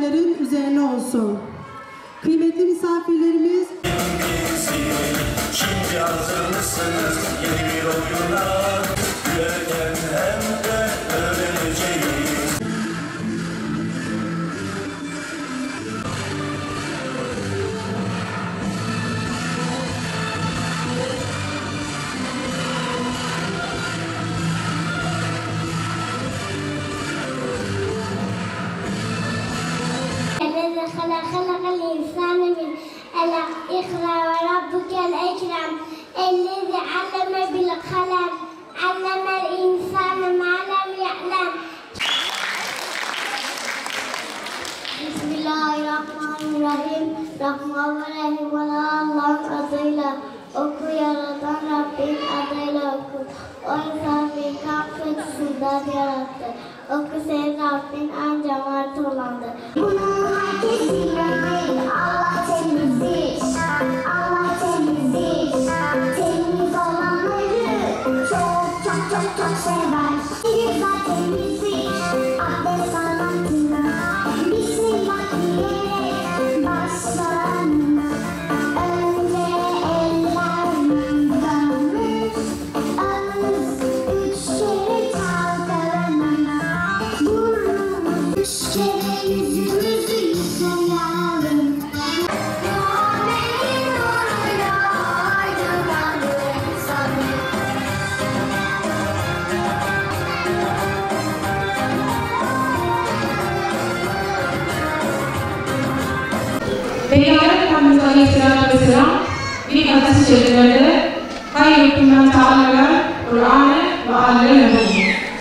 misafirlerin üzerine olsun. Kıymetli misafirlerimiz, şimdi hazır mısınız yeni bir oyuna? Gülerken hem de öğreneceğiz. خلق الإنسان من علق اقرأ وربك الأكرم الذي علم بالقلم علم الإنسان ما لم يعلم. بسم الله الرحمن الرحيم. Rahman ve Rahim olan Allah'ın adıyla oku, yaratan Rabbin adıyla oku. O insan bir kalp fıçısından yarattı. Oku, senin Rabbin en cömert olandır. Bunu herkes bilmeli. Allah temizdir. Allah temizdir. Temiz olanları çok sever. Güzel temizlik. Abdest sanatına. Bismillah diyerek başlarına. Önce ellerden damız. Ağız 3 kere çalkalanana. Burnumuz 3 kere yüzümüzü yıkayalım. Muhammed'in nuruyla aydınlandı insanlık. Peygamber Efendimiz Aleyhisselatü Vesselam bir hadis-i şeriflerinde "Hayyukum men ta'alleme Kur'ane ve alleme."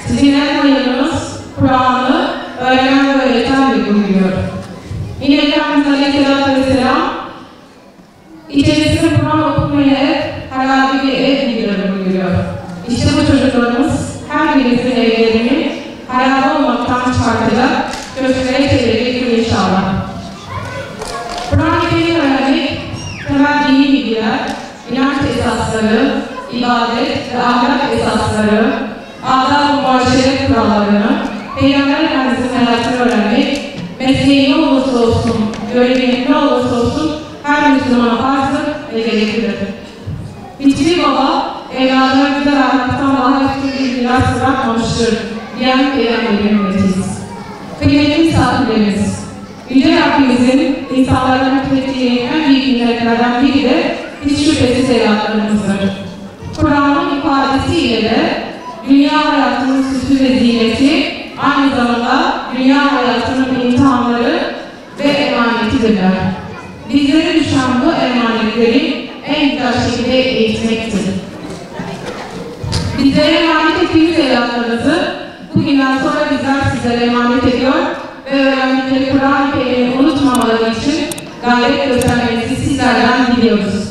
Sizin en hayırlınız Kur'an'ı öğrenen ve öğretendir buyuruyor. Yine Efendimiz Aleyhisselatü Vesselam içerisinde Kur'an okumaya herhalde bir ev gidiyor buyuruyor. İşte bu çocuklarımız her birimizin evlerini hayal olmaktan çıkartacak, köşklere çevirecektir inşallah. Kur'an-ı Kerim öğrenmek, temel dini bilgiler, inanç esasları, ibadet ve ahlak esasları, adab-ı muaşeret kurallarını, Peygamber Efendimiz'in hayatını öğrenmek, mesleği ne olursa olsun, görevi ne olursa olsun her Müslümana farzdır ve gereklidir. Hiçbir baba, evladına güzel ahlaktan daha üstün bir miras bırakmamıştır diyen Peygamber'in ümmetiyiz. Kıymetli misafirlerimiz, Yüce Rabbimizin insanlardan hükmettiği en büyük nimetlerden biri de hiç şüphesiz evlatlarımızdır. Kur'an'ın ifadesiyle de dünya hayatının süsü ve zineti aynı zamanda dünya hayatının imtihanları ve emanetidirler. Bizlere düşen bu emanetleri en güzel şekilde eğitmektir. Bizlere emanet ettiğimiz evlatlarımızı bugünden sonra bizler sizlere emanet ediyor ve öğrendikleri Kur'an-ı Kerim'i unutmamaları için gayret göstermenizi sizlerden diliyoruz.